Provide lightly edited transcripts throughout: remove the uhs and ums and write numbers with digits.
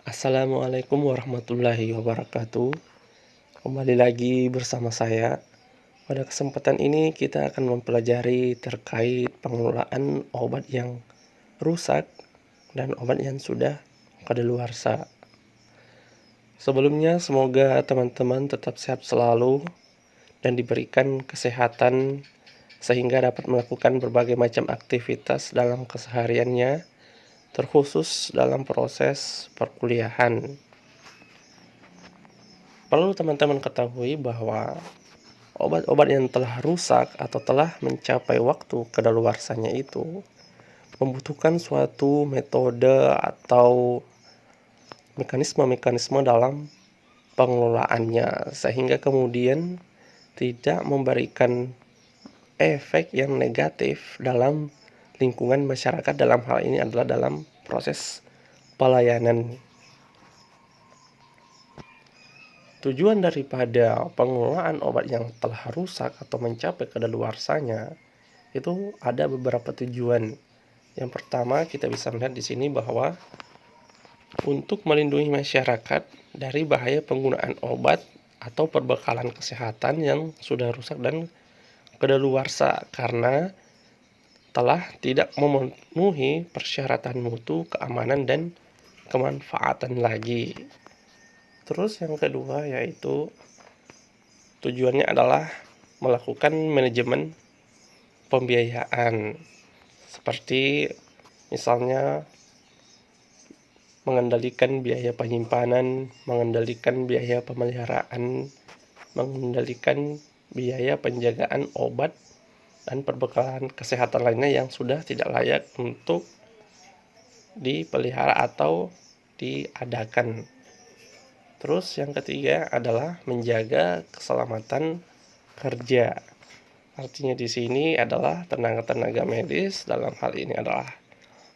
Assalamualaikum warahmatullahi wabarakatuh. Kembali lagi bersama saya. Pada kesempatan ini kita akan mempelajari terkait pengelolaan obat yang rusak dan obat yang sudah kadaluarsa. Sebelumnya semoga teman-teman tetap sehat selalu dan diberikan kesehatan sehingga dapat melakukan berbagai macam aktivitas dalam kesehariannya, terkhusus dalam proses perkuliahan. Perlu teman-teman ketahui bahwa obat-obat yang telah rusak atau telah mencapai waktu kadaluarsanya itu membutuhkan suatu metode atau mekanisme-mekanisme dalam pengelolaannya sehingga kemudian tidak memberikan efek yang negatif dalam lingkungan masyarakat, dalam hal ini adalah dalam proses pelayanan. Tujuan daripada pengelolaan obat yang telah rusak atau mencapai kadaluarsanya itu ada beberapa tujuan. Yang pertama, kita bisa melihat di sini bahwa untuk melindungi masyarakat dari bahaya penggunaan obat atau perbekalan kesehatan yang sudah rusak dan kadaluarsa karena telah tidak memenuhi persyaratan mutu, keamanan, dan kemanfaatan lagi. Terus yang kedua yaitu tujuannya adalah melakukan manajemen pembiayaan, seperti misalnya mengendalikan biaya penyimpanan, mengendalikan biaya pemeliharaan, mengendalikan biaya penjagaan obat dan perbekalan kesehatan lainnya yang sudah tidak layak untuk dipelihara atau diadakan. Terus yang ketiga adalah menjaga keselamatan kerja. Artinya di sini adalah tenaga-tenaga medis, dalam hal ini adalah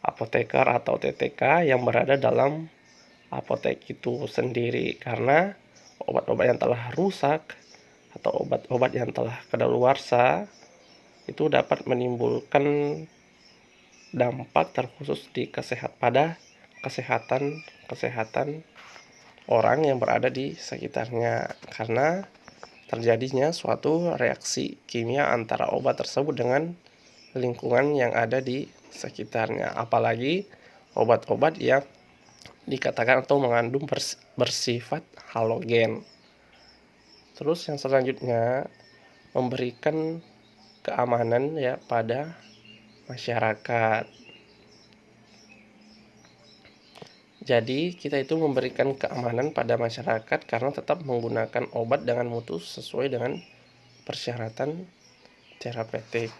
apoteker atau TTK yang berada dalam apotek itu sendiri, karena obat-obat yang telah rusak atau obat-obat yang telah kadaluarsa itu dapat menimbulkan dampak terkhusus pada kesehatan orang yang berada di sekitarnya karena terjadinya suatu reaksi kimia antara obat tersebut dengan lingkungan yang ada di sekitarnya, apalagi obat-obat yang dikatakan atau mengandung bersifat halogen. Terus yang selanjutnya memberikan keamanan ya pada masyarakat. Jadi kita itu memberikan keamanan pada masyarakat karena tetap menggunakan obat dengan mutu sesuai dengan persyaratan terapeutik.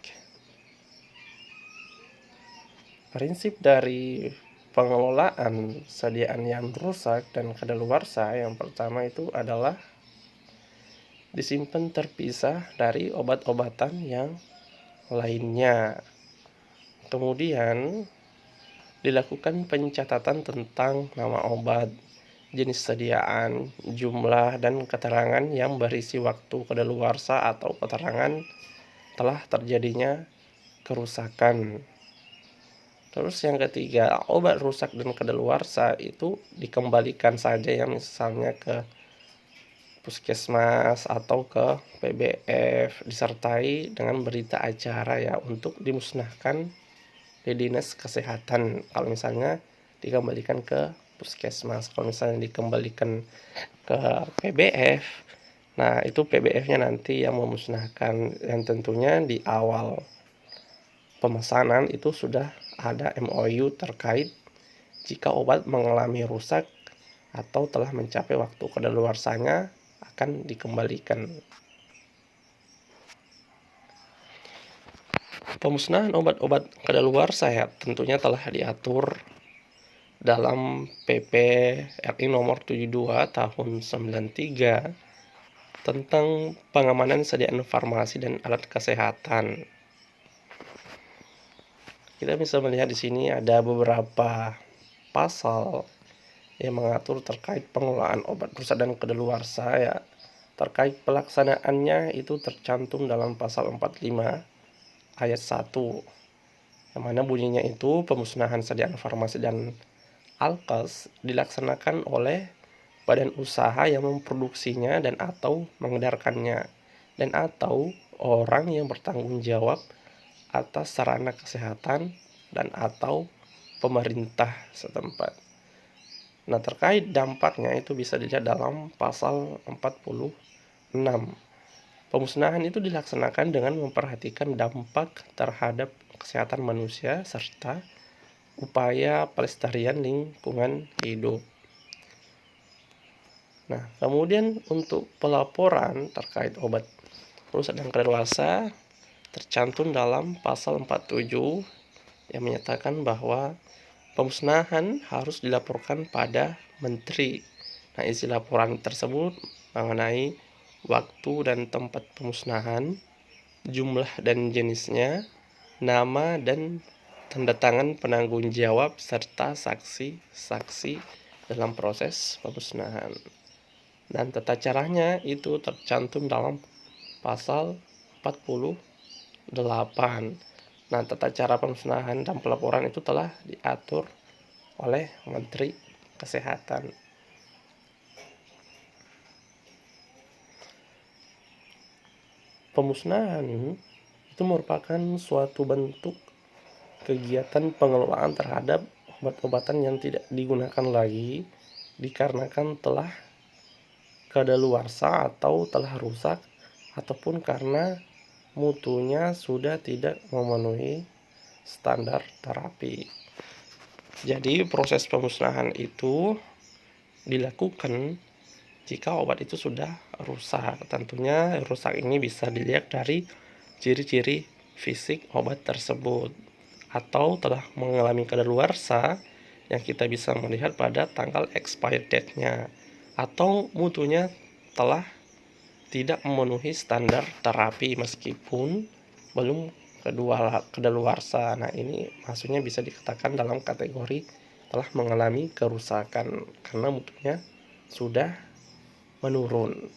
Prinsip dari pengelolaan sediaan yang rusak dan kadaluarsa yang pertama itu adalah disimpan terpisah dari obat-obatan yang lainnya. Kemudian dilakukan pencatatan tentang nama obat, jenis sediaan, jumlah, dan keterangan yang berisi waktu kadaluarsa atau keterangan telah terjadinya kerusakan. Terus yang ketiga, obat rusak dan kadaluarsa itu dikembalikan saja ya, misalnya ke puskesmas atau ke PBF, disertai dengan berita acara ya untuk dimusnahkan di dinas kesehatan. Kalau misalnya dikembalikan ke puskesmas, kalau misalnya dikembalikan ke PBF, nah itu PBF-nya nanti yang memusnahkan, yang tentunya di awal pemesanan itu sudah ada MOU terkait jika obat mengalami rusak atau telah mencapai waktu kadaluarsanya akan dikembalikan. Pemusnahan obat-obat kadaluarsa ya tentunya telah diatur dalam PP RI nomor 72 tahun 93 tentang pengamanan sediaan farmasi dan alat kesehatan. Kita bisa melihat di sini ada beberapa pasal yang mengatur terkait pengelolaan obat rusak dan kadaluarsa ya. Terkait pelaksanaannya itu tercantum dalam pasal 45 ayat 1, yang mana bunyinya itu pemusnahan sediaan farmasi dan Alkes dilaksanakan oleh badan usaha yang memproduksinya dan atau mengedarkannya, dan atau orang yang bertanggung jawab atas sarana kesehatan dan atau pemerintah setempat. Nah, terkait dampaknya itu bisa dilihat dalam pasal 46. Pemusnahan itu dilaksanakan dengan memperhatikan dampak terhadap kesehatan manusia serta upaya pelestarian lingkungan hidup. Nah, kemudian untuk pelaporan terkait obat rusak dan kadaluarsa tercantum dalam pasal 47 yang menyatakan bahwa pemusnahan harus dilaporkan pada menteri. Nah, isi laporan tersebut mengenai waktu dan tempat pemusnahan, jumlah dan jenisnya, nama dan tanda tangan penanggung jawab serta saksi-saksi dalam proses pemusnahan. Dan tata caranya itu tercantum dalam pasal 48. Nah, tata cara pemusnahan dan pelaporan itu telah diatur oleh Menteri Kesehatan. Pemusnahan itu merupakan suatu bentuk kegiatan pengelolaan terhadap obat-obatan yang tidak digunakan lagi dikarenakan telah kadaluarsa atau telah rusak ataupun karena mutunya sudah tidak memenuhi standar terapi. Jadi proses pemusnahan itu dilakukan jika obat itu sudah rusak. Tentunya rusak ini bisa dilihat dari ciri-ciri fisik obat tersebut atau telah mengalami kadaluarsa yang kita bisa melihat pada tanggal expired date-nya atau mutunya telah tidak memenuhi standar terapi meskipun belum kadaluarsa. Nah, ini maksudnya bisa dikatakan dalam kategori telah mengalami kerusakan karena mutunya sudah menurun.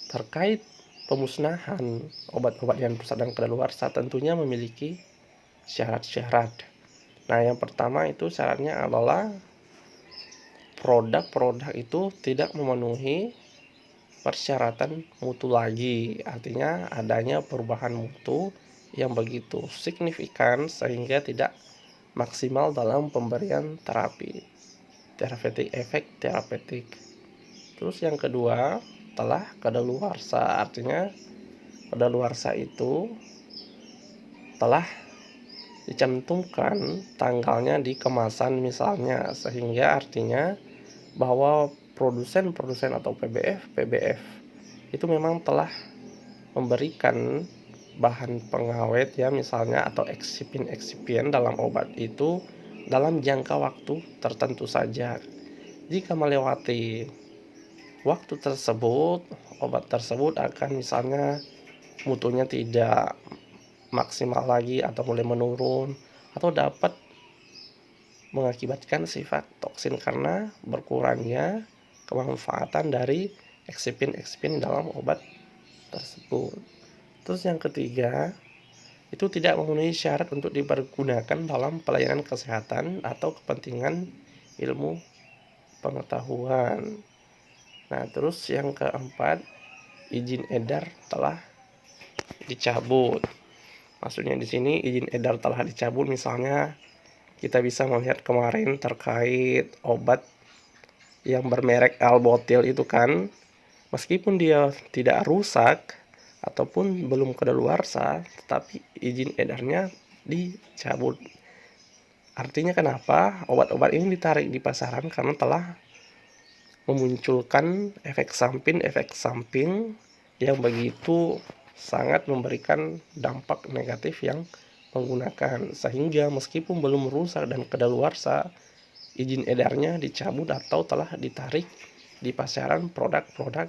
Terkait pemusnahan obat-obat yang rusak dan kadaluarsa tentunya memiliki syarat-syarat. Nah, yang pertama itu syaratnya adalah produk-produk itu tidak memenuhi persyaratan mutu lagi, artinya adanya perubahan mutu yang begitu signifikan sehingga tidak maksimal dalam pemberian terapeutik efek terapeutik. Terus yang kedua telah kadaluarsa, artinya kadaluarsa itu telah dicantumkan tanggalnya di kemasan misalnya, sehingga artinya bahwa produsen atau PBF itu memang telah memberikan bahan pengawet ya misalnya atau eksipien dalam obat itu dalam jangka waktu tertentu saja. Jika melewati waktu tersebut, obat tersebut akan misalnya mutunya tidak maksimal lagi atau mulai menurun atau dapat mengakibatkan sifat toksin karena berkurangnya kemanfaatan dari eksipien dalam obat tersebut. Terus yang ketiga, itu tidak memenuhi syarat untuk dipergunakan dalam pelayanan kesehatan atau kepentingan ilmu pengetahuan. Nah, terus yang keempat, izin edar telah dicabut. Maksudnya di sini izin edar telah dicabut, misalnya kita bisa melihat kemarin terkait obat yang bermerek Albotil itu kan, meskipun dia tidak rusak ataupun belum kadaluarsa, tetapi izin edarnya dicabut. Artinya kenapa obat-obat ini ditarik di pasaran? Karena telah memunculkan efek samping yang begitu sangat memberikan dampak negatif yang menggunakan, sehingga meskipun belum rusak dan kadaluarsa, izin edarnya dicabut atau telah ditarik di pasaran produk-produk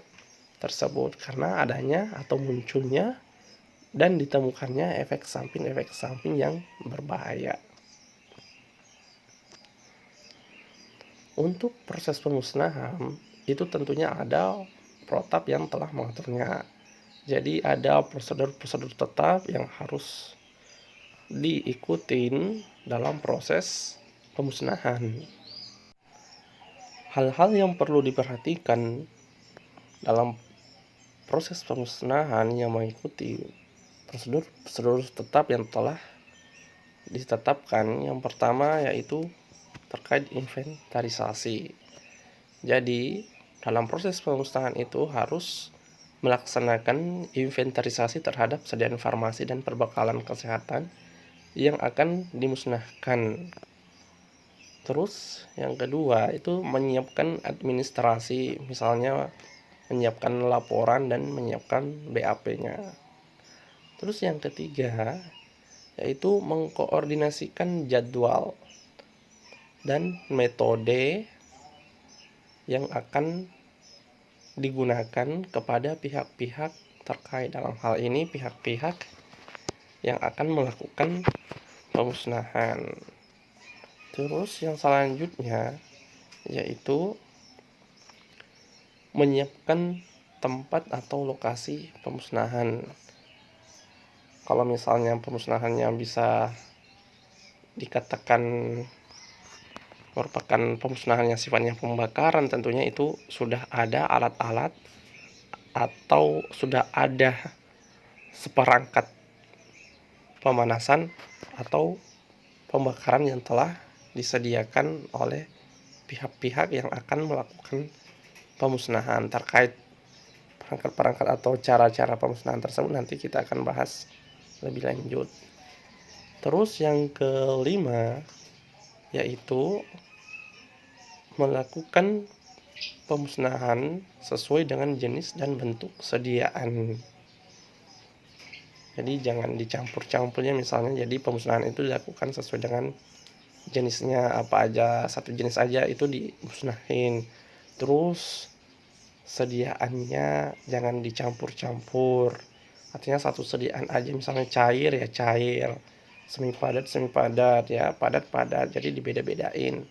tersebut karena adanya atau munculnya dan ditemukannya efek samping yang berbahaya. Untuk proses pemusnahan itu tentunya ada protap yang telah mengaturnya. Jadi ada prosedur tetap yang harus diikutin dalam proses pemusnahan. Hal-hal yang perlu diperhatikan dalam proses pemusnahan yang mengikuti prosedur tetap yang telah ditetapkan. Yang pertama yaitu terkait inventarisasi. Jadi dalam proses pemusnahan itu harus melaksanakan inventarisasi terhadap sediaan farmasi dan perbekalan kesehatan yang akan dimusnahkan. Terus yang kedua itu menyiapkan administrasi, misalnya menyiapkan laporan dan menyiapkan BAP-nya. Terus yang ketiga yaitu mengkoordinasikan jadwal dan metode yang akan digunakan kepada pihak-pihak terkait. Dalam hal ini pihak-pihak yang akan melakukan pemusnahan. Terus yang selanjutnya yaitu menyiapkan tempat atau lokasi pemusnahan. Kalau misalnya pemusnahannya bisa dikatakan merupakan pemusnahan yang sifatnya pembakaran, tentunya itu sudah ada alat-alat atau sudah ada seperangkat pemanasan atau pembakaran yang telah disediakan oleh pihak-pihak yang akan melakukan pemusnahan. Terkait perangkat-perangkat atau cara-cara pemusnahan tersebut nanti kita akan bahas lebih lanjut. Terus yang kelima yaitu melakukan pemusnahan sesuai dengan jenis dan bentuk sediaan. Jadi jangan dicampur-campurnya, misalnya jadi pemusnahan itu dilakukan sesuai dengan jenisnya apa aja, satu jenis aja itu dimusnahin. Terus sediaannya jangan dicampur-campur, artinya satu sediaan aja, misalnya cair ya cair, semi padat ya padat, jadi dibeda-bedain.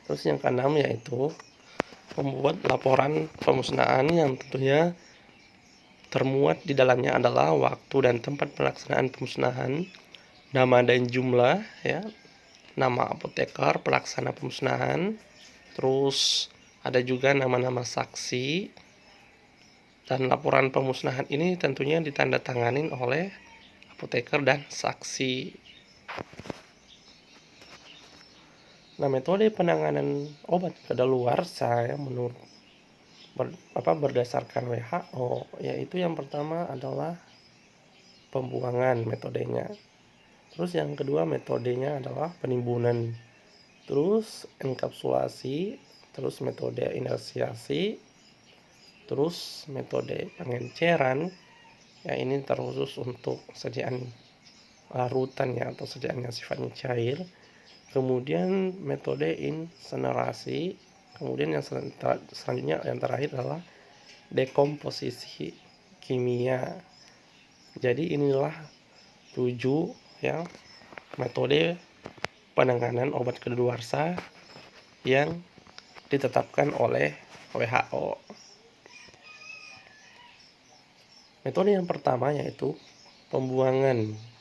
Terus yang keenam yaitu membuat laporan pemusnahan yang tentunya termuat di dalamnya adalah waktu dan tempat pelaksanaan pemusnahan, nama dan jumlah ya, nama apoteker pelaksana pemusnahan, terus ada juga nama-nama saksi, dan laporan pemusnahan ini tentunya ditandatanganin oleh apoteker dan saksi. Nah, metode penanganan obat kadaluarsa yang menurut berdasarkan WHO yaitu yang pertama adalah pembuangan metodenya. Terus yang kedua metodenya adalah penimbunan. Terus enkapsulasi, terus metode inersiasi, terus metode pengenceran. Ya ini terkhusus untuk sediaan larutan ya atau sediaan yang sifatnya cair. Kemudian metode insenerasi, kemudian yang selanjutnya yang terakhir adalah dekomposisi kimia. Jadi inilah 7 ya metode penanganan obat kadaluarsa yang ditetapkan oleh WHO. Metode yang pertama yaitu pembuangan.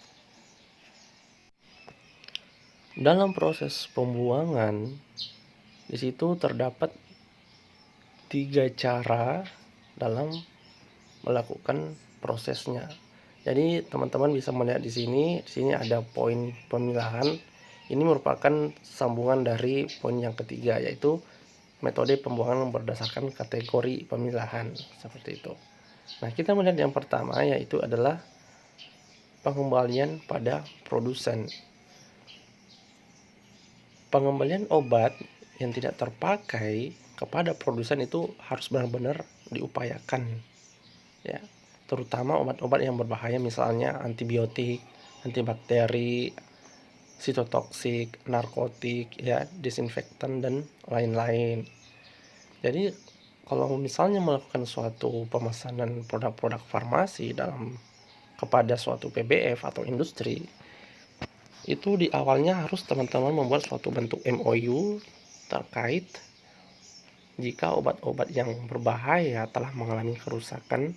Dalam proses pembuangan, di situ terdapat 3 cara dalam melakukan prosesnya. Jadi teman-teman bisa melihat di sini ada poin pemilahan. Ini merupakan sambungan dari poin yang ketiga yaitu metode pembuangan berdasarkan kategori pemilahan seperti itu. Nah, kita melihat yang pertama yaitu adalah pengembalian pada produsen. Pengembalian obat yang tidak terpakai kepada produsen itu harus benar-benar diupayakan ya, terutama obat-obat yang berbahaya, misalnya antibiotik, antibakteri, sitotoksik, narkotik ya, disinfektan dan lain-lain. Jadi kalau misalnya melakukan suatu pemesanan produk-produk farmasi kepada suatu PBF atau industri, itu di awalnya harus teman-teman membuat suatu bentuk MOU terkait jika obat-obat yang berbahaya telah mengalami kerusakan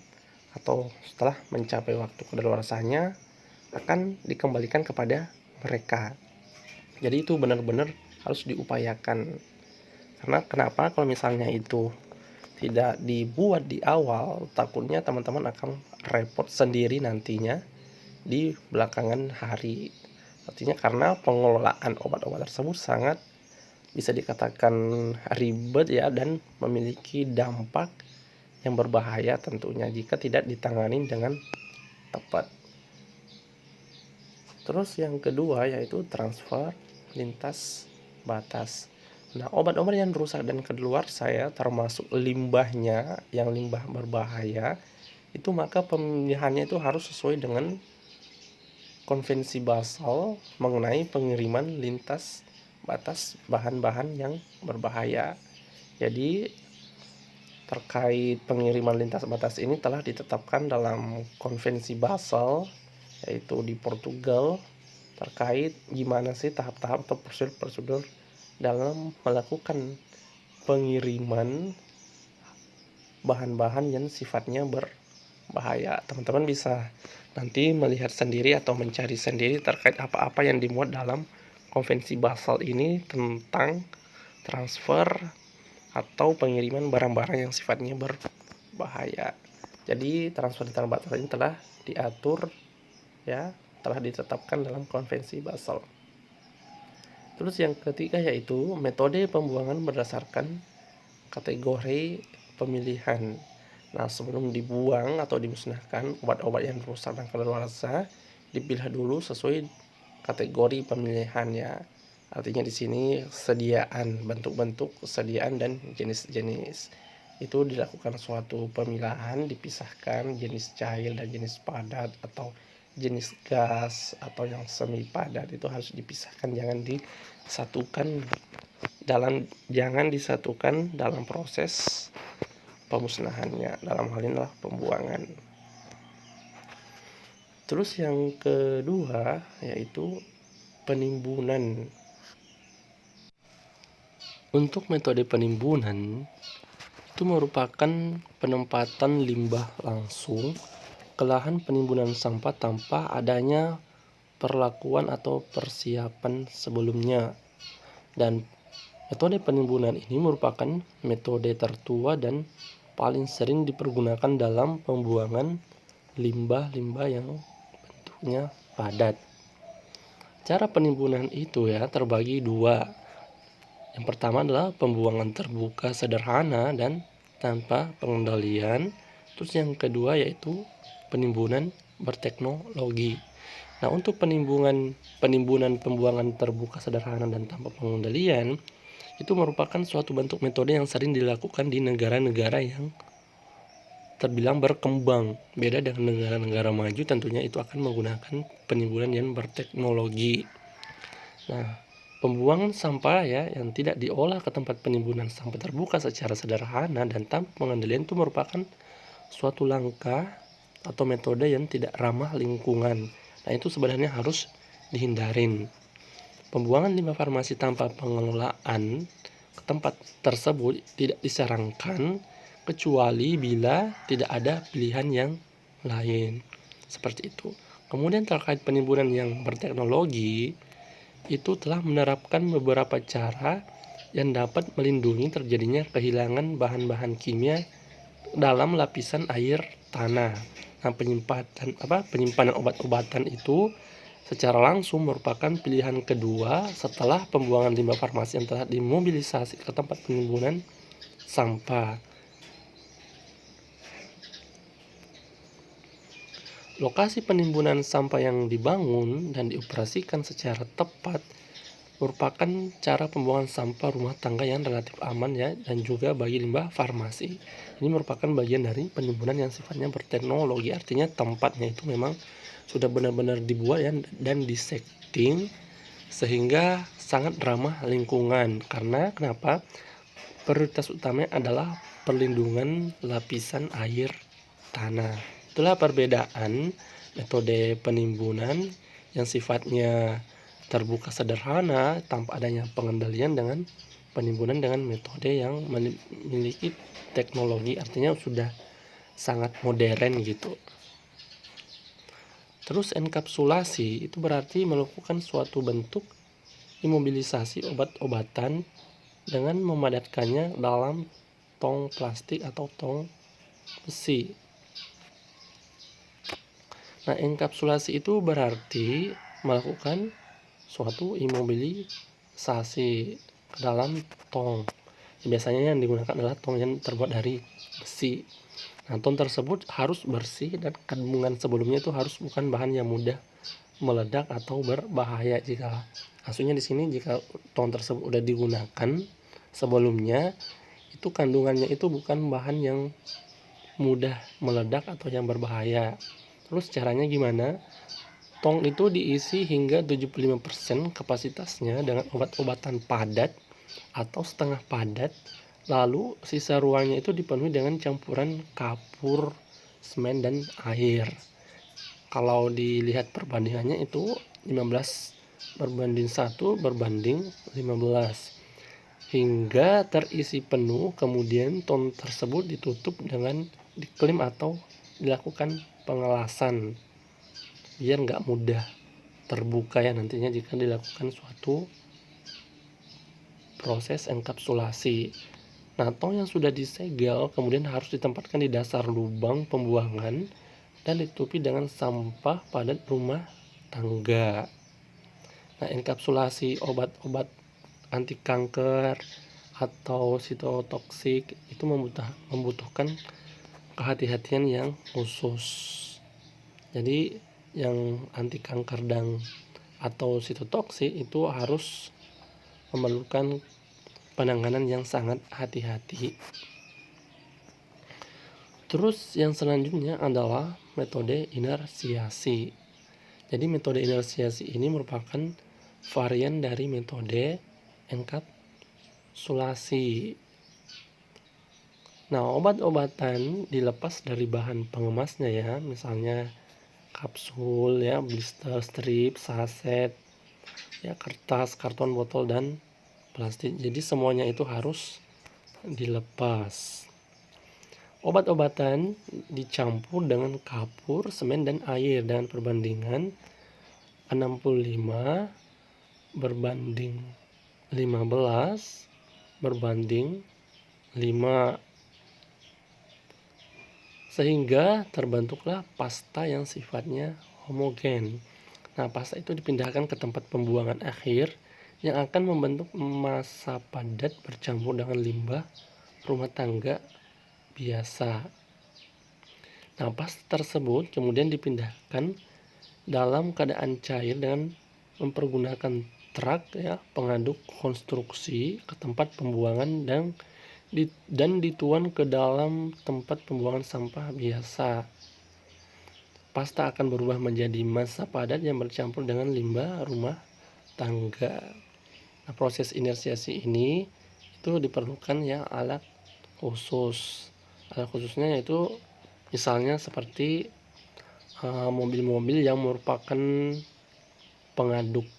atau setelah mencapai waktu kadaluarsanya, akan dikembalikan kepada mereka. Jadi itu benar-benar harus diupayakan. Karena kenapa? Kalau misalnya itu tidak dibuat di awal, takutnya teman-teman akan repot sendiri nantinya di belakangan hari. Artinya karena pengelolaan obat-obat tersebut sangat bisa dikatakan ribet ya, dan memiliki dampak yang berbahaya tentunya jika tidak ditangani dengan tepat. Terus yang kedua yaitu transfer lintas batas. Nah, obat-obat yang rusak dan kedaluarsa ya, termasuk limbahnya yang limbah berbahaya, itu maka pemilihannya itu harus sesuai dengan konvensi Basel mengenai pengiriman lintas batas bahan-bahan yang berbahaya. Jadi terkait pengiriman lintas batas ini telah ditetapkan dalam konvensi Basel, yaitu di Portugal, terkait gimana sih tahap-tahap atau prosedur-prosedur dalam melakukan pengiriman bahan-bahan yang sifatnya berbahaya. Teman-teman bisa nanti melihat sendiri atau mencari sendiri terkait apa-apa yang dimuat dalam konvensi Basel ini tentang transfer atau pengiriman barang-barang yang sifatnya berbahaya. Jadi transfer lintas batas ini telah diatur ya, telah ditetapkan dalam konvensi Basel. Terus yang ketiga yaitu metode pembuangan berdasarkan kategori pemilihan. Nah, sebelum dibuang atau dimusnahkan obat-obat yang rusak dan kadaluarsa, dipilah dulu sesuai kategori pemilihannya. Artinya di sini sediaan, bentuk-bentuk sediaan dan jenis-jenis. Itu dilakukan suatu pemilahan, dipisahkan jenis cair dan jenis padat atau jenis gas atau yang semi padat, itu harus dipisahkan, jangan disatukan dalam proses pemusnahannya, dalam hal ini adalah pembuangan. Terus yang kedua yaitu penimbunan. Untuk metode penimbunan itu merupakan penempatan limbah langsung ke lahan penimbunan sampah tanpa adanya perlakuan atau persiapan sebelumnya. Dan metode penimbunan ini merupakan metode tertua dan paling sering dipergunakan dalam pembuangan limbah-limbah yang bentuknya padat. Cara penimbunan itu ya terbagi dua. Yang pertama adalah pembuangan terbuka sederhana dan tanpa pengendalian. Terus yang kedua yaitu penimbunan berteknologi. Nah, untuk penimbunan pembuangan terbuka sederhana dan tanpa pengendalian itu merupakan suatu bentuk metode yang sering dilakukan di negara-negara yang terbilang berkembang. Beda dengan negara-negara maju, tentunya itu akan menggunakan penimbunan yang berteknologi. Nah, pembuangan sampah ya yang tidak diolah ke tempat penimbunan sampah terbuka secara sederhana dan tanpa pengendalian itu merupakan suatu langkah atau metode yang tidak ramah lingkungan. Nah, itu sebenarnya harus dihindarin. Pembuangan limbah farmasi tanpa pengelolaan ke tempat tersebut tidak disarankan kecuali bila tidak ada pilihan yang lain. Seperti itu. Kemudian terkait penimbunan yang berteknologi, itu telah menerapkan beberapa cara yang dapat melindungi terjadinya kehilangan bahan-bahan kimia dalam lapisan air tanah. Nah, penyimpanan obat-obatan itu secara langsung merupakan pilihan kedua setelah pembuangan limbah farmasi yang telah dimobilisasi ke tempat penimbunan sampah. Lokasi penimbunan sampah yang dibangun dan dioperasikan secara tepat merupakan cara pembuangan sampah rumah tangga yang relatif aman ya, dan juga bagi limbah farmasi. Ini merupakan bagian dari penimbunan yang sifatnya berteknologi, artinya tempatnya itu memang sudah benar-benar dibuat ya, dan disetting sehingga sangat ramah lingkungan. Karena kenapa? Prioritas utamanya adalah perlindungan lapisan air tanah. Itulah perbedaan metode penimbunan yang sifatnya terbuka sederhana tanpa adanya pengendalian dengan penimbunan dengan metode yang memiliki teknologi, artinya sudah sangat modern gitu. Terus enkapsulasi itu berarti melakukan suatu bentuk imobilisasi obat-obatan dengan memadatkannya dalam tong plastik atau tong besi. Nah, enkapsulasi itu berarti melakukan suatu imobilisasi ke dalam tong. Biasanya yang digunakan adalah tong yang terbuat dari besi. Nah, tong tersebut harus bersih dan kandungan sebelumnya itu harus bukan bahan yang mudah meledak atau berbahaya. Jika maksudnya di sini jika tong tersebut udah digunakan sebelumnya, itu kandungannya itu bukan bahan yang mudah meledak atau yang berbahaya. Terus caranya gimana? Tong itu diisi hingga 75% kapasitasnya dengan obat-obatan padat atau setengah padat. Lalu sisa ruangnya itu dipenuhi dengan campuran kapur, semen, dan air. Kalau dilihat perbandingannya itu 15:1 berbanding 15. Hingga terisi penuh, kemudian tong tersebut ditutup dengan diklem atau dilakukan pengelasan biar nggak mudah terbuka ya nantinya jika dilakukan suatu proses enkapsulasi. Nah, tong yang sudah disegel kemudian harus ditempatkan di dasar lubang pembuangan dan ditutupi dengan sampah padat rumah tangga. Nah, enkapsulasi obat-obat anti kanker atau sitotoksik itu membutuhkan kehati-hatian yang khusus. Jadi yang anti kanker dan atau sitotoksik itu harus memerlukan penanganan yang sangat hati-hati. Terus yang selanjutnya adalah metode inersiasi. Jadi metode inersiasi ini merupakan varian dari metode enkapsulasi. Nah, obat-obatan dilepas dari bahan pengemasnya ya, misalnya kapsul ya, blister, strip, saset, ya, kertas, karton, botol, dan plastik. Jadi semuanya itu harus dilepas. Obat-obatan dicampur dengan kapur, semen, dan air dengan perbandingan 65 berbanding 15 berbanding 5, sehingga terbentuklah pasta yang sifatnya homogen. Nah, pasta itu dipindahkan ke tempat pembuangan akhir yang akan membentuk massa padat bercampur dengan limbah rumah tangga biasa. Nah, pasta tersebut kemudian dipindahkan dalam keadaan cair dengan mempergunakan truk ya, pengaduk konstruksi ke tempat pembuangan dan dituang ke dalam tempat pembuangan sampah biasa. Pasta akan berubah menjadi massa padat yang bercampur dengan limbah rumah tangga. Nah, proses inersiasi ini itu diperlukan ya alat khusus. Alat khususnya yaitu misalnya seperti mobil-mobil yang merupakan pengaduk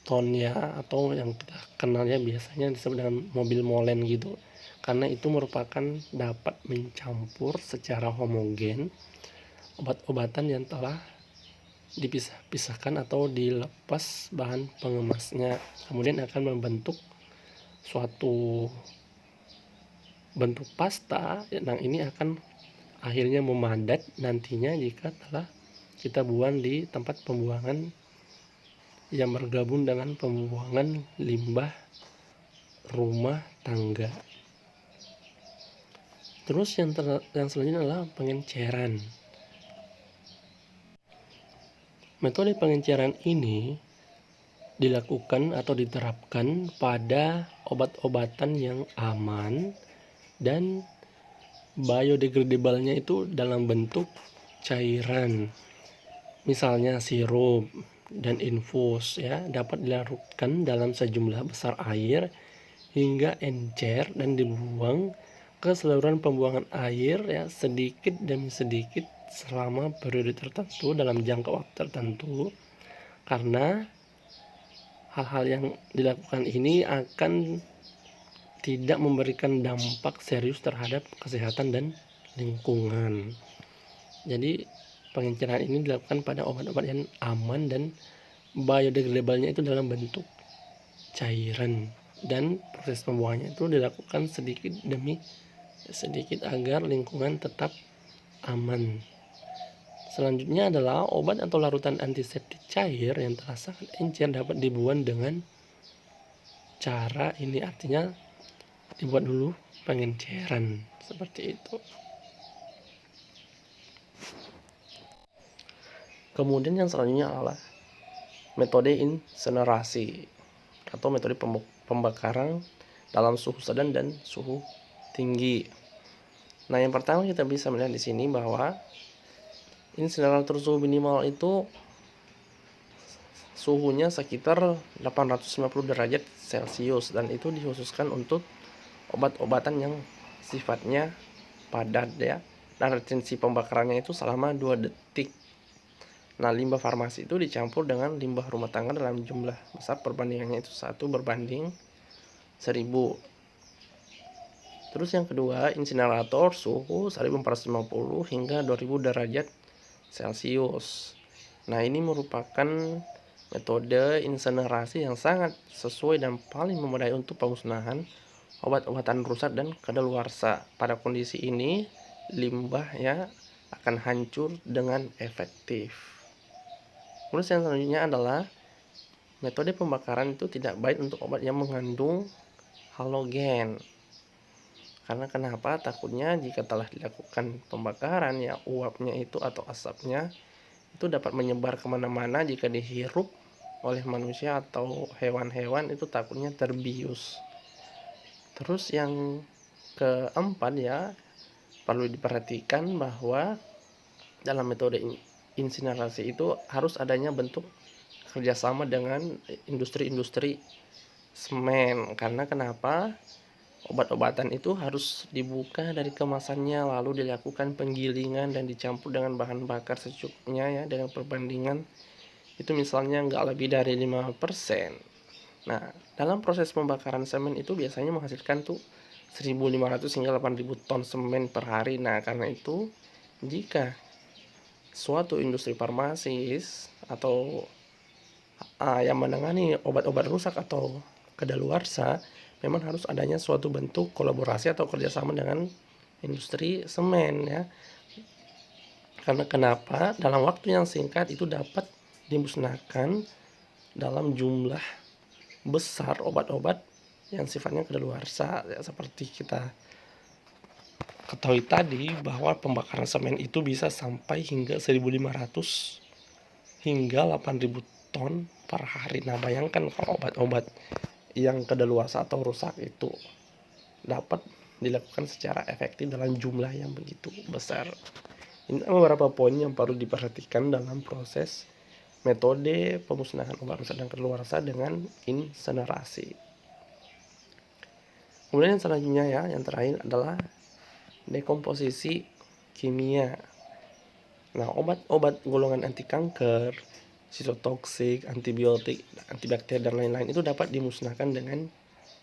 beton ya, atau yang kita kenalnya biasanya disebut dengan mobil molen gitu. Karena itu merupakan dapat mencampur secara homogen obat-obatan yang telah dipisahkan atau dilepas bahan pengemasnya, kemudian akan membentuk suatu bentuk pasta yang ini akan akhirnya memadat nantinya jika telah kita buang di tempat pembuangan yang bergabung dengan pembuangan limbah rumah tangga. Terus yang selanjutnya adalah pengenceran. Metode pengenceran ini dilakukan atau diterapkan pada obat-obatan yang aman dan biodegradable-nya itu dalam bentuk cairan. Misalnya sirup dan infus ya, dapat dilarutkan dalam sejumlah besar air hingga encer dan dibuang ke saluran pembuangan air ya, sedikit demi sedikit selama periode tertentu dalam jangka waktu tertentu. Karena hal-hal yang dilakukan ini akan tidak memberikan dampak serius terhadap kesehatan dan lingkungan. Jadi Pengenceraan ini dilakukan pada obat-obat yang aman dan biodegradable-nya itu dalam bentuk cairan, dan proses pembuangannya itu dilakukan sedikit demi sedikit agar lingkungan tetap aman. Selanjutnya adalah obat atau larutan antiseptik cair yang telah sangat encer dapat dibuang dengan cara ini, artinya dibuat dulu pengenceran seperti itu. Kemudian yang selanjutnya adalah metode insinerasi atau metode pembakaran dalam suhu sedang dan suhu tinggi. Nah, yang pertama kita bisa melihat di sini bahwa insinerator suhu minimal itu suhunya sekitar 850 derajat Celcius, dan itu dikhususkan untuk obat-obatan yang sifatnya padat ya, dan retensi pembakarannya itu selama 2 detik. Nah, limbah farmasi itu dicampur dengan limbah rumah tangga dalam jumlah besar, perbandingannya itu 1:1000. Terus yang kedua, insinerator suhu 1450 hingga 2000 derajat Celcius. Nah, ini merupakan metode insinerasi yang sangat sesuai dan paling memadai untuk pemusnahan obat-obatan rusak dan kadaluarsa. Pada kondisi ini, limbah ya akan hancur dengan efektif. Terus yang selanjutnya adalah metode pembakaran itu tidak baik untuk obat yang mengandung halogen. Karena kenapa? Takutnya jika telah dilakukan pembakaran ya, uapnya itu atau asapnya itu dapat menyebar kemana-mana. Jika dihirup oleh manusia atau hewan-hewan itu takutnya terbius. Terus yang keempat ya, perlu diperhatikan bahwa dalam metode insinerasi itu harus adanya bentuk kerjasama dengan industri-industri semen. Karena kenapa? Obat-obatan itu harus dibuka dari kemasannya, lalu dilakukan penggilingan dan dicampur dengan bahan bakar secukupnya ya, dengan perbandingan itu misalnya nggak lebih dari 5%. Nah, dalam proses pembakaran semen itu biasanya menghasilkan tuh 1.500 hingga 8.000 ton semen per hari. Nah, karena itu jika suatu industri farmasis atau yang menangani obat-obat rusak atau kadaluarsa, memang harus adanya suatu bentuk kolaborasi atau kerjasama dengan industri semen ya. Karena kenapa? Dalam waktu yang singkat itu dapat dimusnahkan dalam jumlah besar obat-obat yang sifatnya kadaluarsa ya, seperti kita ketahui tadi bahwa pembakaran semen itu bisa sampai hingga 1.500 hingga 8.000 ton per hari. Nah, bayangkan kalau obat-obat yang kadaluarsa atau rusak itu dapat dilakukan secara efektif dalam jumlah yang begitu besar. Ini beberapa poin yang perlu diperhatikan dalam proses metode pemusnahan obat rusak dan kadaluarsa dengan insinerasi. Kemudian yang selanjutnya ya, yang terakhir adalah dekomposisi kimia. Nah, obat-obat golongan anti kanker, sitotoksik, antibiotik, antibakteri dan lain-lain itu dapat dimusnahkan dengan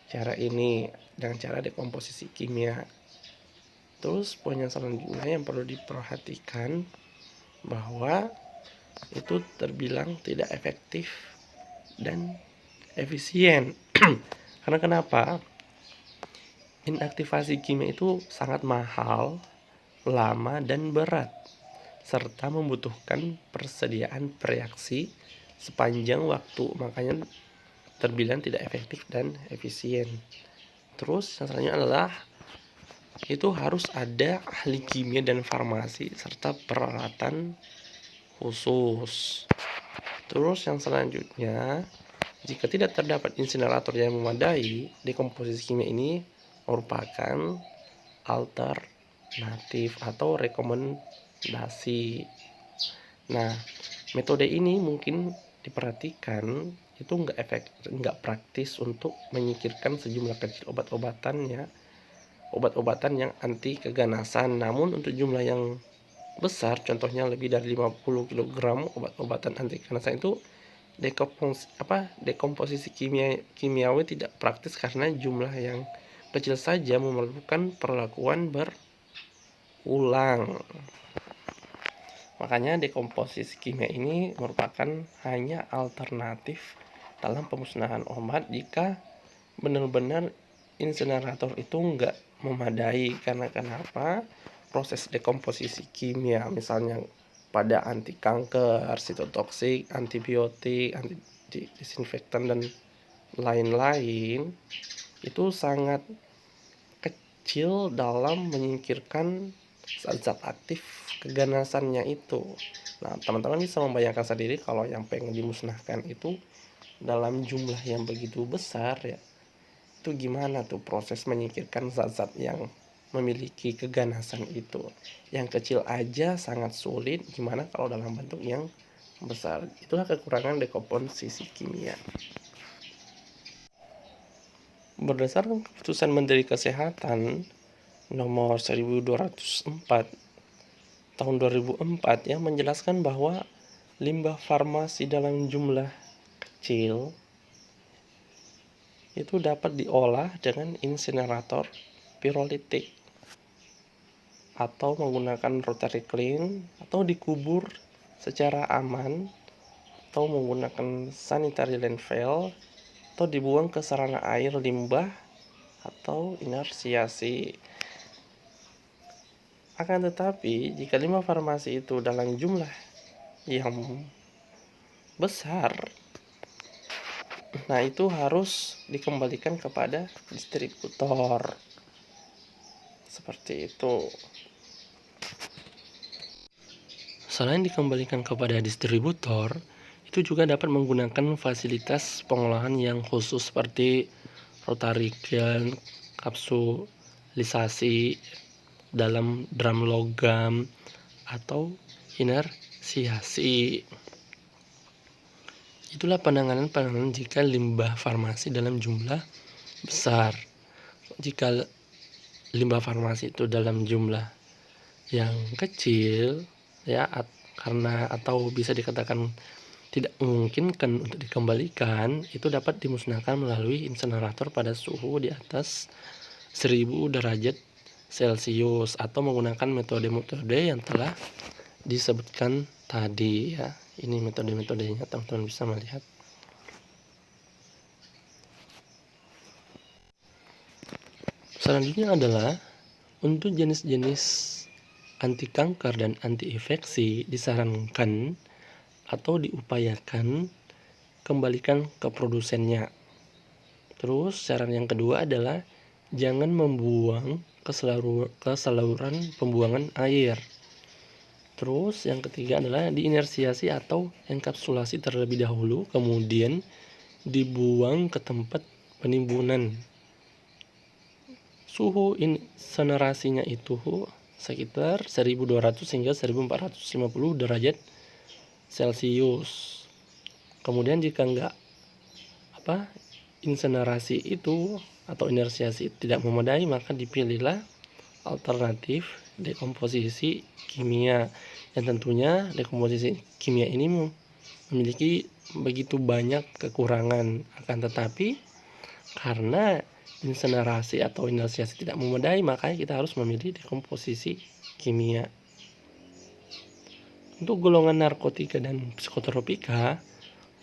cara ini, dengan cara dekomposisi kimia. Terus poin yang selanjutnya yang perlu diperhatikan bahwa itu terbilang tidak efektif dan efisien. Karena kenapa? Inaktivasi kimia itu sangat mahal, lama, dan berat, serta membutuhkan persediaan reaksi sepanjang waktu, makanya terbilang tidak efektif dan efisien. Terus yang selanjutnya adalah itu harus ada ahli kimia dan farmasi serta peralatan khusus. Terus yang selanjutnya, jika tidak terdapat insinerator yang memadai, dekomposisi kimia ini merupakan alternatif atau rekomendasi. Nah, metode ini mungkin diperhatikan itu nggak praktis untuk menyingkirkan sejumlah kecil obat-obatan ya, obat-obatan yang anti keganasan. Namun untuk jumlah yang besar, contohnya lebih dari 50 kg obat-obatan anti keganasan itu dekomposisi kimiawi tidak praktis karena jumlah yang kecil saja memerlukan perlakuan berulang. Makanya dekomposisi kimia ini merupakan hanya alternatif dalam pemusnahan obat jika benar-benar insinerator itu enggak memadai. Karena kenapa? Proses dekomposisi kimia misalnya pada anti kanker, sitotoksik, antibiotik, anti disinfektan dan lain-lain itu sangat kecil dalam menyingkirkan zat-zat aktif keganasannya itu. Nah, teman-teman bisa membayangkan sendiri kalau yang pengen dimusnahkan itu dalam jumlah yang begitu besar ya. Itu gimana tuh proses menyingkirkan zat-zat yang memiliki keganasan itu. Yang kecil aja sangat sulit, gimana kalau dalam bentuk yang besar. Itulah kekurangan dekomposisi kimia. Berdasarkan keputusan Menteri Kesehatan nomor 1204 tahun 2004 yang menjelaskan bahwa limbah farmasi dalam jumlah kecil itu dapat diolah dengan insinerator pirolitik atau menggunakan rotary kiln atau dikubur secara aman atau menggunakan sanitary landfill atau dibuang ke sarana air limbah atau inersiasi. Akan tetapi jika limbah farmasi itu dalam jumlah yang besar, nah itu harus dikembalikan kepada distributor. Seperti itu. Selain dikembalikan kepada distributor, itu juga dapat menggunakan fasilitas pengolahan yang khusus seperti rotary kiln, kapsulisasi dalam drum logam atau inersiasi. Itulah penanganan jika limbah farmasi dalam jumlah besar. Jika limbah farmasi itu dalam jumlah yang kecil ya, karena atau bisa dikatakan tidak memungkinkan untuk dikembalikan, itu dapat dimusnahkan melalui insinerator pada suhu di atas 1000 derajat Celcius atau menggunakan metode-metode yang telah disebutkan tadi ya. Ini metode-metodenya, teman-teman bisa melihat. Selanjutnya adalah untuk jenis-jenis anti kanker dan anti infeksi disarankan atau diupayakan kembalikan ke produsennya. Terus saran yang kedua adalah jangan membuang ke saluran pembuangan air. Terus yang ketiga adalah diinersiasi atau enkapsulasi terlebih dahulu, kemudian dibuang ke tempat penimbunan. Suhu insinerasinya itu sekitar 1200 hingga 1450 derajat Celcius. Kemudian jika insinerasi itu atau inersiasi tidak memadai, maka dipilihlah alternatif dekomposisi kimia, yang tentunya dekomposisi kimia ini memiliki begitu banyak kekurangan. Akan tetapi karena insinerasi atau inersiasi tidak memadai, makanya kita harus memilih dekomposisi kimia. Untuk golongan narkotika dan psikotropika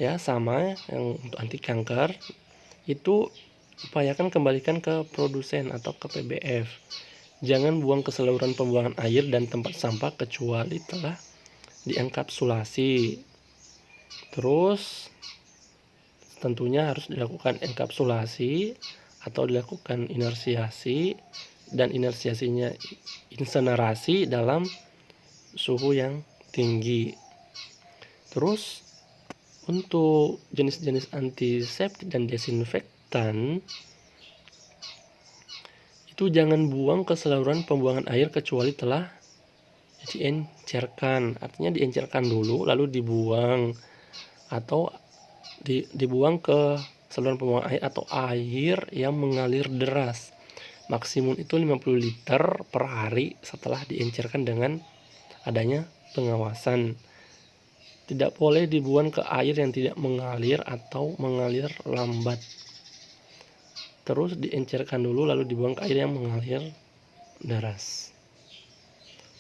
ya sama, yang untuk anti kanker itu upayakan kembalikan ke produsen atau ke PBF. Jangan buang ke saluran pembuangan air dan tempat sampah kecuali telah dienkapsulasi. Terus tentunya harus dilakukan enkapsulasi atau dilakukan inersiasi, dan inersiasinya insinerasi dalam suhu yang tinggi. Terus untuk jenis-jenis antiseptik dan desinfektan itu jangan buang ke saluran pembuangan air kecuali telah diencerkan. Artinya diencerkan dulu lalu dibuang, atau dibuang ke saluran pembuangan air atau air yang mengalir deras. Maksimum itu 50 liter per hari setelah diencerkan dengan adanya pengawasan. Tidak boleh dibuang ke air yang tidak mengalir atau mengalir lambat. Terus diencerkan dulu lalu dibuang ke air yang mengalir deras.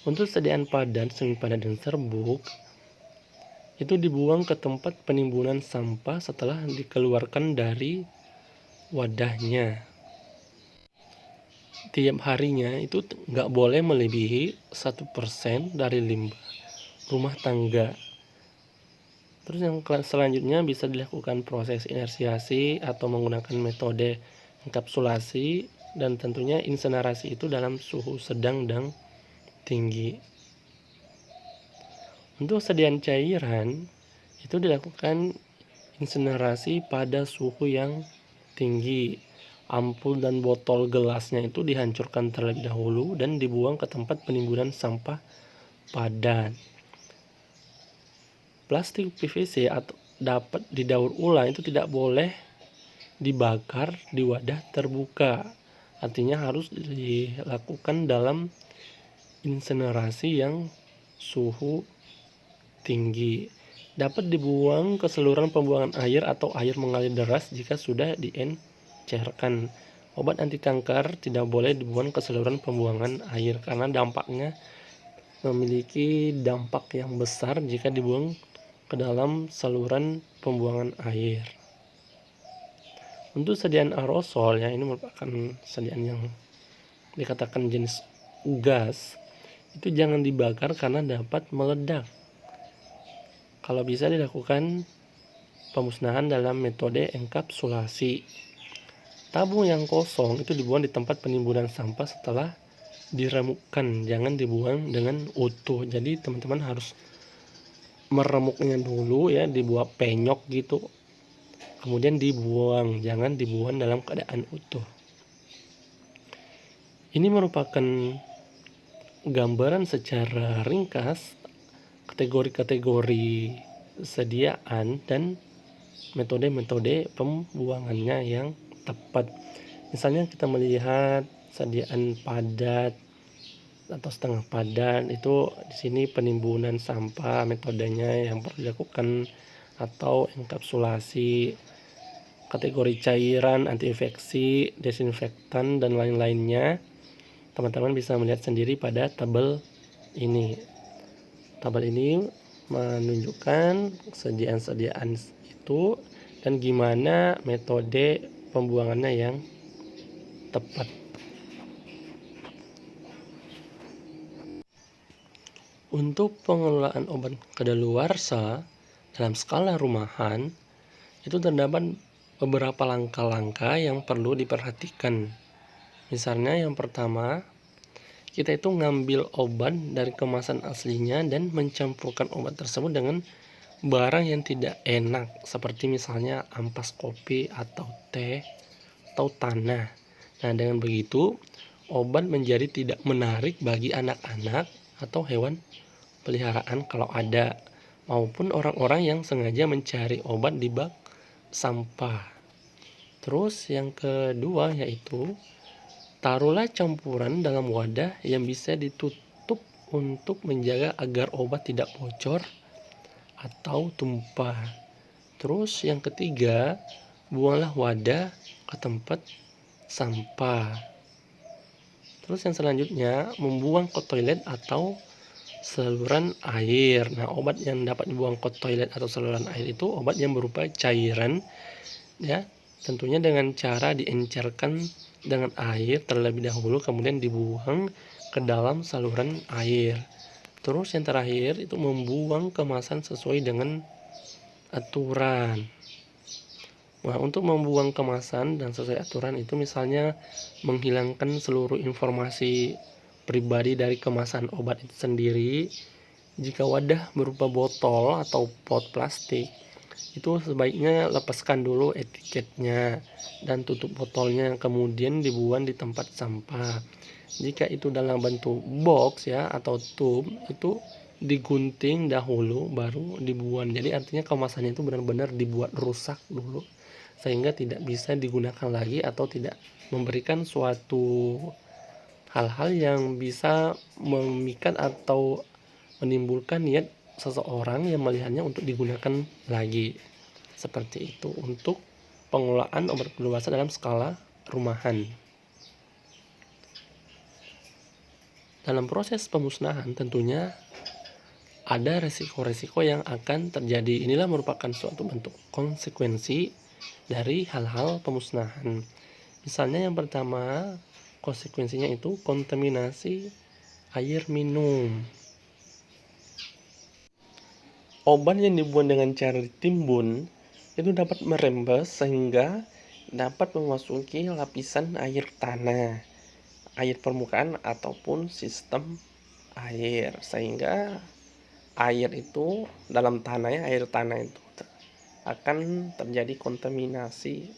Untuk sediaan padat, semi padat dan serbuk itu dibuang ke tempat penimbunan sampah setelah dikeluarkan dari wadahnya. Tiap harinya itu nggak boleh melebihi 1% dari limbah rumah tangga. Terus yang selanjutnya bisa dilakukan proses inersiasi atau menggunakan metode enkapsulasi, dan tentunya insenerasi itu dalam suhu sedang dan tinggi. Untuk sediaan cairan itu dilakukan insenerasi pada suhu yang tinggi. Ampul dan botol gelasnya itu dihancurkan terlebih dahulu dan dibuang ke tempat penimbunan sampah padat. Plastik PVC atau dapat didaur ulang itu tidak boleh dibakar di wadah terbuka. Artinya harus dilakukan dalam insenerasi yang suhu tinggi. Dapat dibuang ke saluran pembuangan air atau air mengalir deras jika sudah diencerkan. Obat anti kanker tidak boleh dibuang ke saluran pembuangan air karena dampaknya memiliki dampak yang besar jika dibuang ke dalam saluran pembuangan air. Untuk sediaan aerosol ya, ini merupakan sediaan yang dikatakan jenis gas, itu jangan dibakar karena dapat meledak. Kalau bisa dilakukan pemusnahan dalam metode enkapsulasi. Tabung yang kosong itu dibuang di tempat penimbunan sampah setelah diremukkan, jangan dibuang dengan utuh. Jadi teman-teman harus meremuknya dulu ya, dibuat penyok gitu, kemudian dibuang, jangan dibuang dalam keadaan utuh. Ini merupakan gambaran secara ringkas kategori-kategori sediaan dan metode-metode pembuangannya yang tepat. Misalnya kita melihat sediaan padat atau setengah padat, itu di sini penimbunan sampah metodenya yang perlu dilakukan, atau enkapsulasi. Kategori cairan, antiinfeksi, desinfektan dan lain-lainnya, teman-teman bisa melihat sendiri pada tabel ini. Tabel ini menunjukkan sediaan-sediaan itu dan gimana metode pembuangannya yang tepat. Untuk pengelolaan obat kadaluarsa dalam skala rumahan itu terdapat beberapa langkah-langkah yang perlu diperhatikan. Misalnya yang pertama, kita itu ngambil obat dari kemasan aslinya dan mencampurkan obat tersebut dengan barang yang tidak enak, seperti misalnya ampas kopi atau teh atau tanah. Nah, dengan begitu obat menjadi tidak menarik bagi anak-anak atau hewan peliharaan kalau ada, maupun orang-orang yang sengaja mencari obat di bak sampah. Terus yang kedua yaitu taruhlah campuran dalam wadah yang bisa ditutup untuk menjaga agar obat tidak bocor atau tumpah. Terus yang ketiga, buanglah wadah ke tempat sampah. Terus yang selanjutnya, membuang ke toilet atau saluran air. Nah, obat yang dapat dibuang ke toilet atau saluran air itu obat yang berupa cairan ya, tentunya dengan cara diencerkan dengan air terlebih dahulu, kemudian dibuang ke dalam saluran air. Terus yang terakhir itu membuang kemasan sesuai dengan aturan. Nah, untuk membuang kemasan dan sesuai aturan itu misalnya menghilangkan seluruh informasi pribadi dari kemasan obat itu sendiri. Jika wadah berupa botol atau pot plastik, itu sebaiknya lepaskan dulu etiketnya dan tutup botolnya, kemudian dibuang di tempat sampah. Jika itu dalam bentuk box ya atau tub, itu digunting dahulu baru dibuang. Jadi artinya kemasannya itu benar-benar dibuat rusak dulu sehingga tidak bisa digunakan lagi atau tidak memberikan suatu hal-hal yang bisa memikat atau menimbulkan niat seseorang yang melihatnya untuk digunakan lagi. Seperti itu untuk pengelolaan obat kadaluarsa dalam skala rumahan. Dalam proses pemusnahan tentunya ada resiko-resiko yang akan terjadi. Inilah merupakan suatu bentuk konsekuensi dari hal-hal pemusnahan. Misalnya yang pertama, konsekuensinya itu kontaminasi air minum. Obat yang dibuat dengan cara ditimbun itu dapat merembes sehingga dapat memasuki lapisan air tanah, air permukaan ataupun sistem air, sehingga air itu dalam tanah air tanah itu akan terjadi kontaminasi.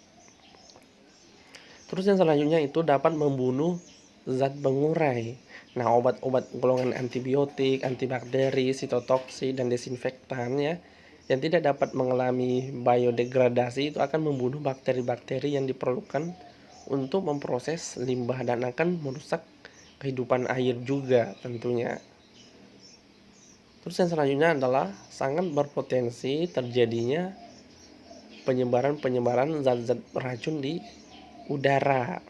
Terus yang selanjutnya itu dapat membunuh zat pengurai. Nah, obat-obat golongan antibiotik, antibakteri, sitotoksi, dan desinfektan ya, yang tidak dapat mengalami biodegradasi itu akan membunuh bakteri-bakteri yang diperlukan untuk memproses limbah dan akan merusak kehidupan air juga tentunya. Terus yang selanjutnya adalah sangat berpotensi terjadinya penyebaran zat-zat beracun di udara.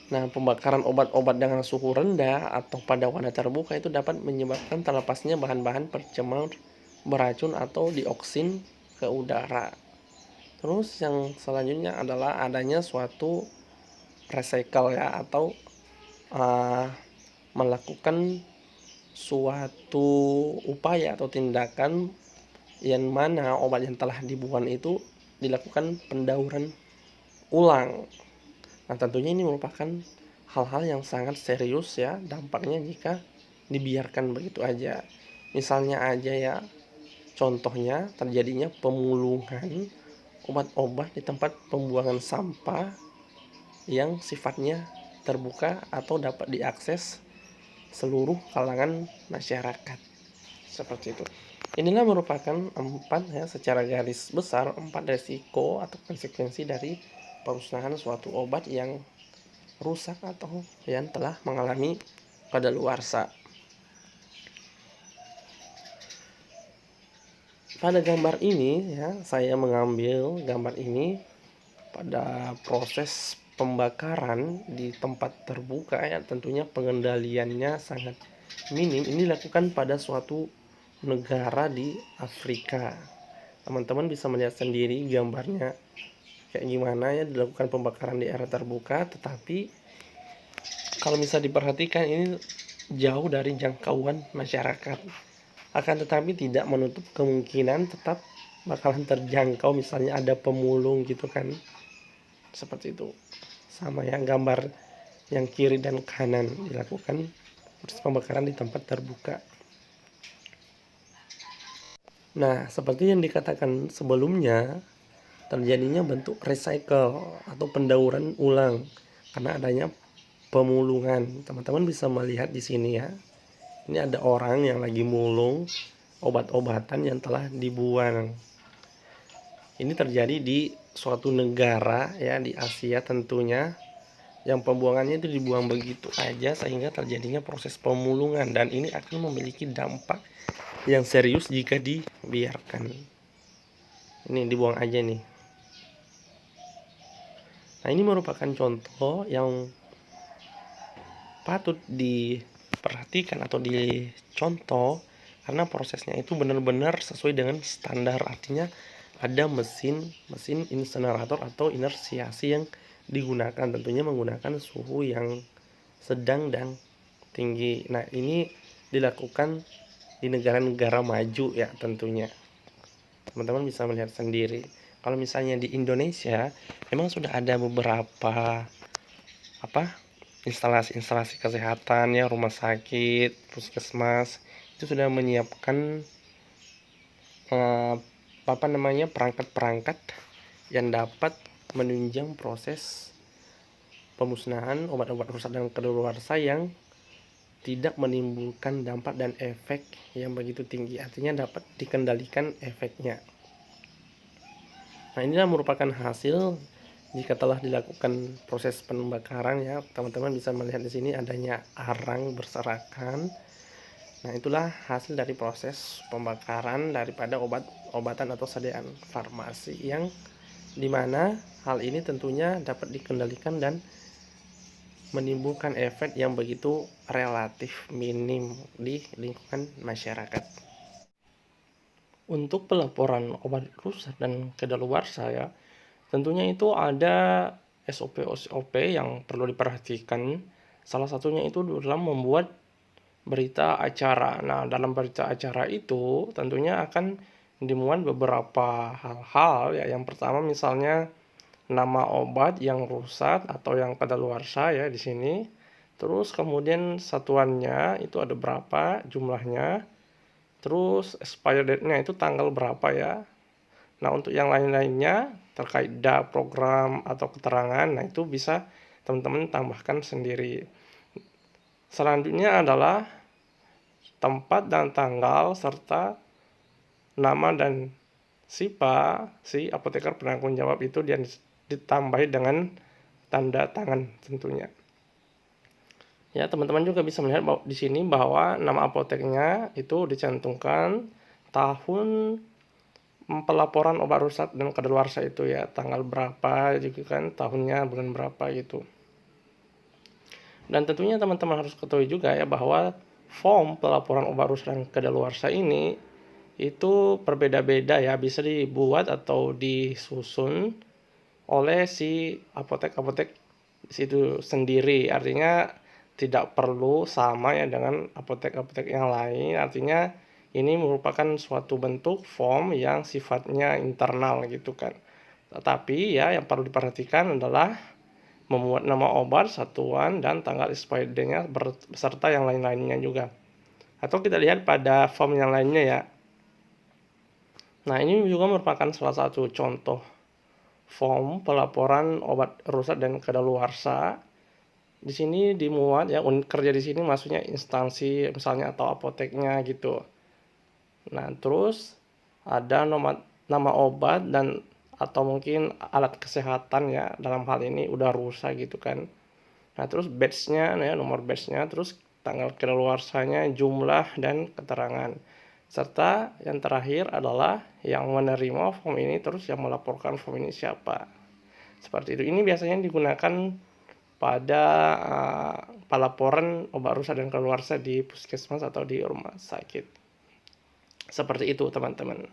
Nah, pembakaran obat-obat dengan suhu rendah atau pada wadah terbuka itu dapat menyebabkan terlepasnya bahan-bahan pencemar beracun atau dioksin ke udara. Terus yang selanjutnya adalah adanya suatu recycle ya, atau melakukan suatu upaya atau tindakan yang mana obat yang telah dibuang itu dilakukan pendauran ulang. Nah, tentunya ini merupakan hal-hal yang sangat serius ya dampaknya jika dibiarkan begitu aja. Misalnya aja ya, contohnya terjadinya pemulungan obat-obat di tempat pembuangan sampah yang sifatnya terbuka atau dapat diakses seluruh kalangan masyarakat. Seperti itu. Inilah merupakan 4 ya, secara garis besar 4 resiko atau konsekuensi dari pemusnahan suatu obat yang rusak atau yang telah mengalami kadaluarsa. Pada gambar ini ya, saya mengambil gambar ini pada proses pembakaran di tempat terbuka ya, tentunya pengendaliannya sangat minim. Ini dilakukan pada suatu negara di Afrika. Teman-teman bisa melihat sendiri gambarnya kayak gimana ya, dilakukan pembakaran di area terbuka, tetapi kalau bisa diperhatikan ini jauh dari jangkauan masyarakat. Akan tetapi tidak menutup kemungkinan tetap bakalan terjangkau, misalnya ada pemulung gitu kan. Seperti itu. Sama ya, gambar yang kiri dan kanan dilakukan proses pembakaran di tempat terbuka. Nah, seperti yang dikatakan sebelumnya, terjadinya bentuk recycle atau pendauran ulang karena adanya pemulungan. Teman-teman bisa melihat di sini ya. Ini ada orang yang lagi mulung obat-obatan yang telah dibuang. Ini terjadi di suatu negara ya, di Asia tentunya, yang pembuangannya itu dibuang begitu aja sehingga terjadinya proses pemulungan, dan ini akan memiliki dampak yang serius jika dibiarkan. Ini dibuang aja nih. Nah, ini merupakan contoh yang patut diperhatikan atau dicontoh karena prosesnya itu benar-benar sesuai dengan standar. Artinya ada mesin insinerator atau inersiasi yang digunakan, tentunya menggunakan suhu yang sedang dan tinggi. Nah, ini dilakukan di negara-negara maju ya tentunya. Teman-teman bisa melihat sendiri. Kalau misalnya di Indonesia memang sudah ada beberapa instalasi kesehatan ya, rumah sakit, puskesmas itu sudah menyiapkan perangkat-perangkat yang dapat menunjang proses pemusnahan obat-obat rusak dan kadaluarsa yang tidak menimbulkan dampak dan efek yang begitu tinggi. Artinya dapat dikendalikan efeknya. Nah, inilah merupakan hasil jika telah dilakukan proses pembakaran ya. Teman-teman bisa melihat di sini adanya arang berserakan. Nah, itulah hasil dari proses pembakaran daripada obat-obatan atau sediaan farmasi, yang dimana hal ini tentunya dapat dikendalikan dan menimbulkan efek yang begitu relatif minim di lingkungan masyarakat. Untuk pelaporan obat rusak dan kadaluarsa ya, tentunya itu ada SOP-SOP yang perlu diperhatikan. Salah satunya itu dalam membuat berita acara. Nah, dalam berita acara itu tentunya akan dimuat beberapa hal-hal ya. Yang pertama misalnya nama obat yang rusak atau yang kadaluarsa ya di sini. Terus kemudian satuannya itu ada berapa jumlahnya. Terus expired date-nya itu tanggal berapa ya. Nah, untuk yang lain-lainnya terkait program atau keterangan, nah itu bisa teman-teman tambahkan sendiri. Selanjutnya adalah tempat dan tanggal serta nama dan SIPA, si apoteker penanggung jawab itu dia ditambahi dengan tanda tangan tentunya. Ya, teman-teman juga bisa melihat bahwa di sini bahwa nama apoteknya itu dicantumkan tahun pelaporan obat rusak dan kadaluarsa itu ya, tanggal berapa juga kan, tahunnya bulan berapa gitu. Dan tentunya teman-teman harus ketahui juga ya bahwa form pelaporan obat rusak dan kadaluarsa ini itu berbeda-beda ya, bisa dibuat atau disusun oleh si apotek-apotek situ sendiri. Artinya tidak perlu sama ya dengan apotek-apotek yang lain. Artinya ini merupakan suatu bentuk form yang sifatnya internal gitu kan. Tetapi ya yang perlu diperhatikan adalah memuat nama obat, satuan, dan tanggal expired date-nya beserta yang lain-lainnya juga. Atau kita lihat pada form yang lainnya ya. Nah, ini juga merupakan salah satu contoh form pelaporan obat rusak dan kadaluarsa. Di sini dimuat ya, kerja di sini maksudnya instansi misalnya atau apoteknya gitu. Nah, terus ada nama obat dan atau mungkin alat kesehatan ya, dalam hal ini udah rusak gitu kan. Nah, terus batch-nya ya, nomor batch-nya, terus tanggal kadaluarsanya, jumlah dan keterangan. Serta yang terakhir adalah yang menerima form ini, terus yang melaporkan form ini siapa. Seperti itu. Ini biasanya digunakan pada pelaporan obat rusak dan kadaluarsa di puskesmas atau di rumah sakit. Seperti itu teman-teman.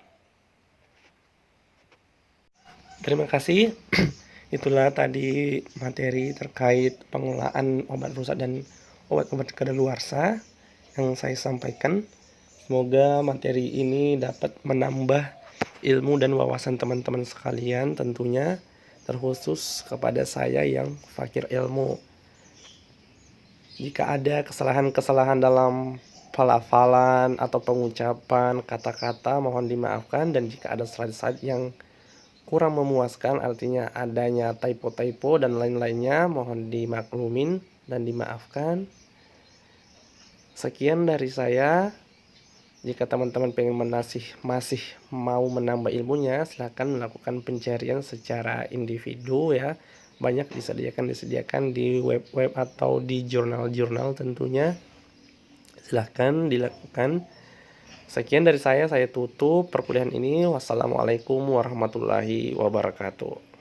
Terima kasih. Itulah tadi materi terkait pengelolaan obat rusak dan obat-obat kadaluarsa yang saya sampaikan. Semoga materi ini dapat menambah ilmu dan wawasan teman-teman sekalian, tentunya terkhusus kepada saya yang fakir ilmu. Jika ada kesalahan-kesalahan dalam pelafalan atau pengucapan kata-kata, mohon dimaafkan. Dan jika ada slide-slide yang kurang memuaskan, artinya adanya typo-typo dan lain-lainnya, mohon dimaklumin dan dimaafkan. Sekian dari saya. Jika teman-teman pengen masih mau menambah ilmunya, silahkan melakukan pencarian secara individu ya. Banyak disediakan di web-web atau di jurnal-jurnal tentunya. Silahkan dilakukan. Sekian dari saya tutup perkuliahan ini. Wassalamualaikum warahmatullahi wabarakatuh.